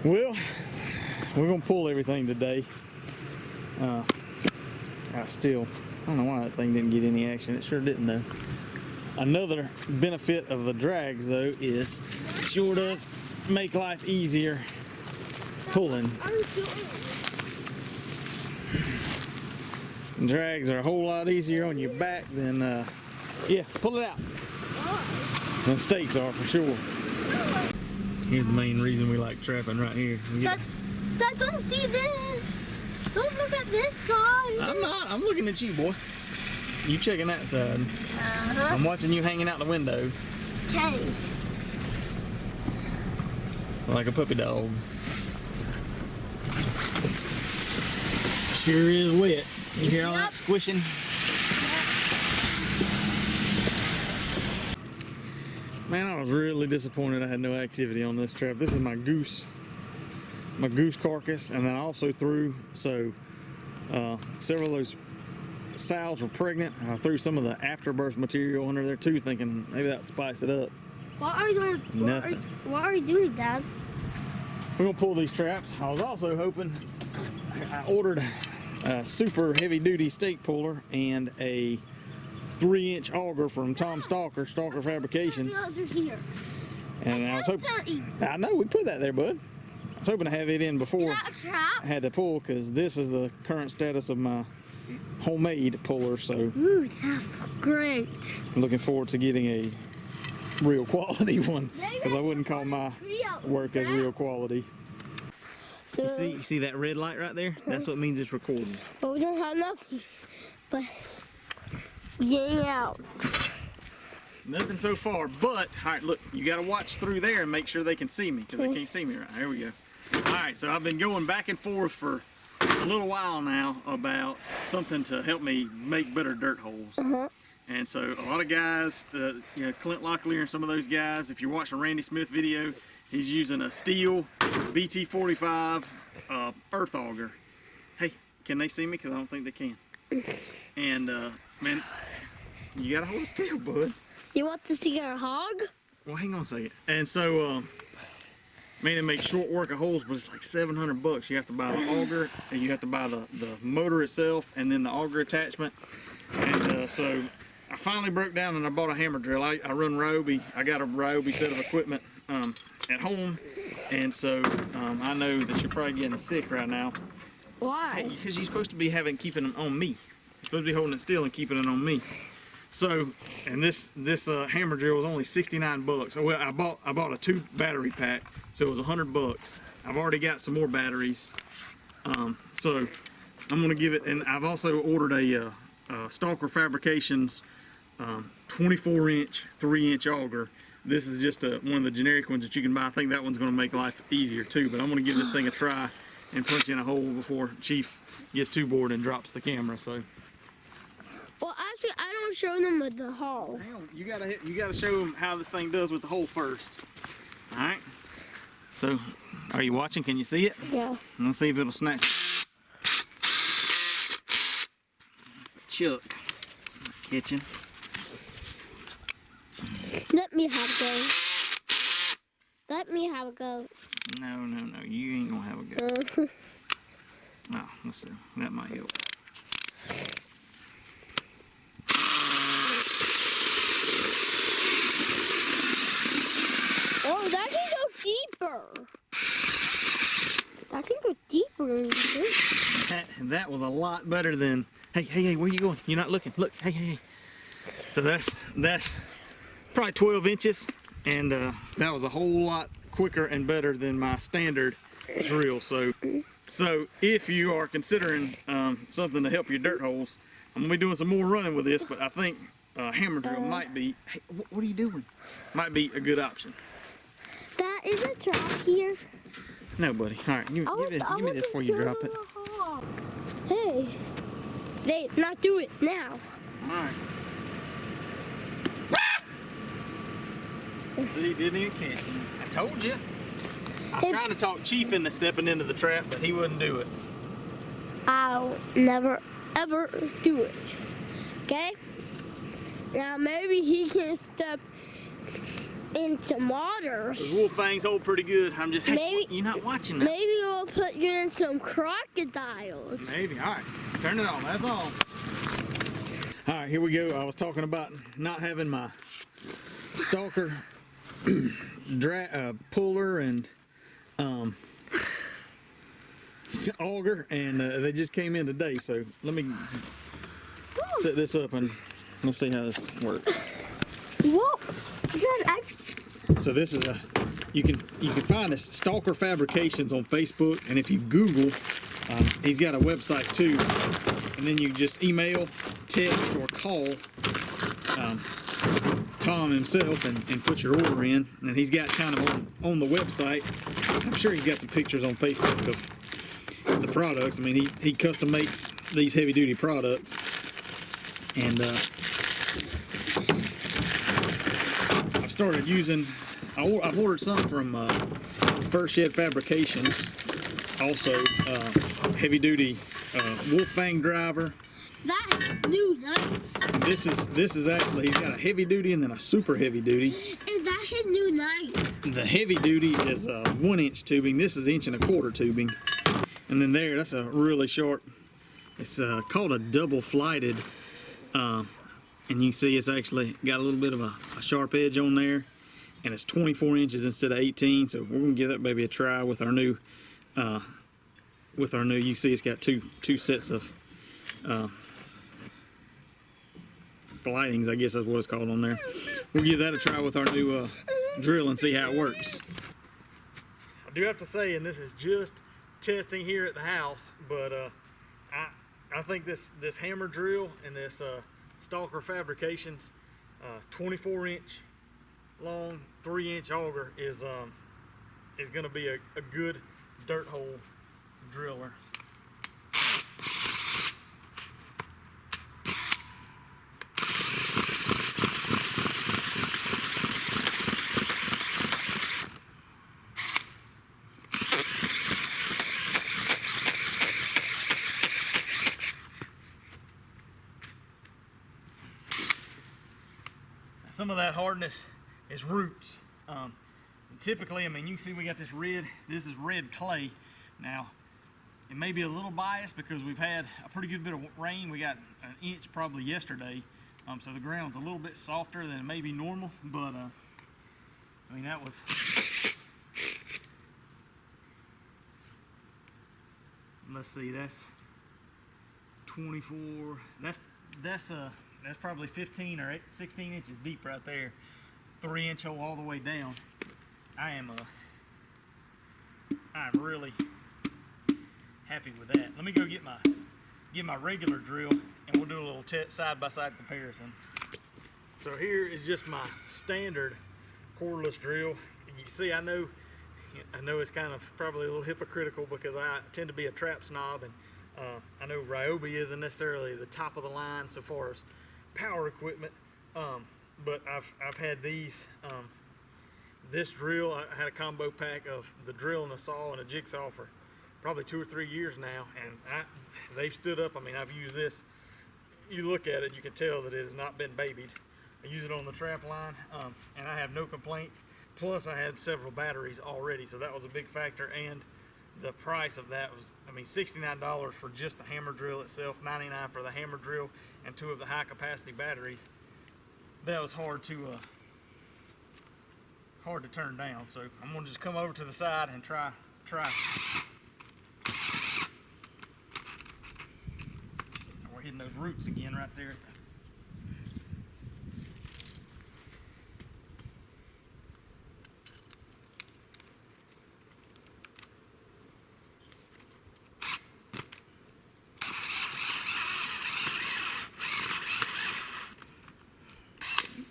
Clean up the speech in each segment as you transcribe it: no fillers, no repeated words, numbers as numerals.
Well, we're gonna pull everything today. I don't know why that thing didn't get any action. It sure didn't though. Another benefit of the drags though is it sure does make life easier pulling. Drags are a whole lot easier on your back than, yeah, pull it out. Than stakes are for sure. Here's the main reason we like trapping right here. Dad, don't see this. Don't look at this side. I'm not. I'm looking at you, boy. You checking that side. I'm watching you hanging out the window. Okay. Like a puppy dog. Sure is wet. You hear all that squishing? Man, I was really disappointed I had no activity on this trap. This is my goose carcass, and then I also threw, several of those sows were pregnant. I threw some of the afterbirth material under there too, thinking maybe that would spice it up. What are you doing? Nothing. What are you doing, Dad? We're gonna pull these traps. I was also hoping, I ordered a super heavy duty stake puller and a 3-inch auger from Tom Stalker Fabrications. Here. And I was hoping, I know we put that there, bud. I was hoping to have it in before I had to pull, because this is the current status of my homemade puller. So Ooh, that's great. I'm looking forward to getting a real quality one, because I wouldn't call my work as real quality. So, You see that red light right there? That's what means it's recording. But we don't have nothing. But getting out. Nothing so far, but all right, look, you got to watch through there and make sure they can see me, because they can't see me right. Here we go. All right, so I've been going back and forth for a little while now about something to help me make better dirt holes. And so a lot of guys, you know, Clint Locklear and some of those guys, if you're watching a Randy Smith video, he's using a steel BT45 earth auger. Hey, can they see me? Because I don't think they can. And man, you got to hold still, bud. You want to see our hog? Well, hang on a second. And so, man, it makes short work of holes, but it's like $700. You have to buy the auger, and you have to buy the motor itself, and then the auger attachment. And so I finally broke down and I bought a hammer drill. I run Ryobi. I got a Ryobi set of equipment at home, and so I know that you're probably getting sick right now. Why? Because you're supposed to be keeping them on me. You're supposed to be holding it still and keeping it on me. So, and this hammer drill was only $69. Well, I bought a 2 battery pack, so it was $100. I've already got some more batteries, so I'm gonna give it. And I've also ordered a Stalker Fabrications 24-inch 3-inch auger. This is just one of the generic ones that you can buy. I think that one's gonna make life easier too. But I'm gonna give this thing a try and punch in a hole before Chief gets too bored and drops the camera. So. Well, actually, I don't show them with the hole. Hang on. You gotta show them how this thing does with the hole first. All right. So, are you watching? Can you see it? Yeah. Let's see if it'll snatch. Chuck. Kitchen. Let me have a go. Let me have a go. No. You ain't gonna have a go. Oh, let's see. That might help. Oh, that can go deeper. That can go deeper. That was a lot better than. Hey, where you going? You're not looking. Look, hey. So that's probably 12 inches, and that was a whole lot quicker and better than my standard drill. So if you are considering something to help your dirt holes, I'm gonna be doing some more running with this, but I think hammer drill might be. Hey, what are you doing? Might be a good option. That is a trap here. No, buddy. All right, give me this before you drop it. Hey, they not do it now. All right. See, didn't even catch him. I told you. I was trying to talk Chief into stepping into the trap, but he wouldn't do it. I'll never ever do it. Okay? Now maybe he can step in some otters. Those wolf fangs hold pretty good. I'm just, hey, Maybe- you're not watching that. Maybe we'll put you in some crocodiles. Maybe. All right. Turn it on. That's all. All right, here we go. I was talking about not having my stalker puller and auger, and they just came in today. So let me set this up and let's see how this works. Whoa! Is that actually? So this is you can find us Stalker Fabrications on Facebook, and if you Google, he's got a website too, and then you just email, text, or call Tom himself and put your order in, and he's got kind of on the website. I'm sure he's got some pictures on Facebook of the products. I mean, he custom makes these heavy duty products, and I've started using. I've ordered some from First Shed Fabrications, also heavy duty wolf fang driver. That's new knife. This is actually, he's got a heavy duty and then a super heavy duty. Is that his new knife? The heavy duty is 1 inch tubing. This is 1.25 inch tubing, and then that's a really short. It's called a double flighted, and you can see it's actually got a little bit of a sharp edge on there, and it's 24 inches instead of 18. So we're gonna give that baby a try with our new. You see, it's got two sets of flightings, I guess that's what it's called on there. We'll give that a try with our new drill and see how it works. I do have to say, and this is just testing here at the house, but I think this hammer drill and this Stalker Fabrications 24 inch long 3 inch auger is going to be a good dirt hole driller. Some of that hardness is roots. Typically, I mean, you can see we got this red. This is red clay. Now, it may be a little biased because we've had a pretty good bit of rain. We got an inch probably yesterday, so the ground's a little bit softer than it may be normal. But I mean, that was. Let's see, that's 24. That's probably 15 or 16 inches deep right there. 3 inch hole all the way down. I'm really happy with that. Let me go get my regular drill and we'll do a little side by side comparison. So here is just my standard cordless drill. You see, I know it's kind of probably a little hypocritical because I tend to be a trap snob, and I know Ryobi isn't necessarily the top of the line so far as power equipment, but I've had these. This drill, I had a combo pack of the drill and a saw and a jigsaw for probably 2 or 3 years now, and they've stood up. I mean, I've used this. You look at it, you can tell that it has not been babied. I use it on the Trapline, and I have no complaints. Plus, I had several batteries already, so that was a big factor. And the price of that was, I mean, $69 for just the hammer drill itself, $99 for the hammer drill and 2 of the high capacity batteries. That was hard to turn down. So I'm gonna just come over to the side and try. We're hitting those roots again right there.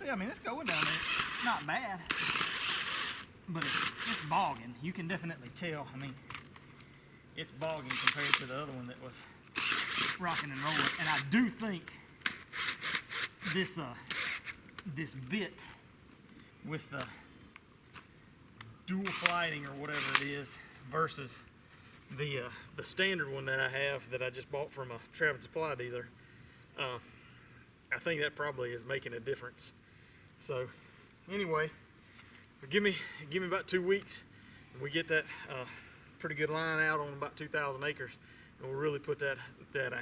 I mean, it's going down there. It's not bad, but it's bogging. You can definitely tell. I mean, it's bogging compared to the other one that was rocking and rolling. And I do think this bit with the dual flighting or whatever it is versus the standard one that I have that I just bought from a Travel Supply dealer, I think that probably is making a difference. So anyway, But give me about 2 weeks, and we get that pretty good line out on about 2,000 acres, and we'll really put that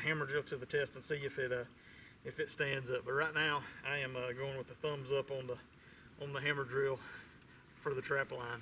hammer drill to the test and see if it stands up. But right now, I am going with the thumbs up on the hammer drill for the trap line.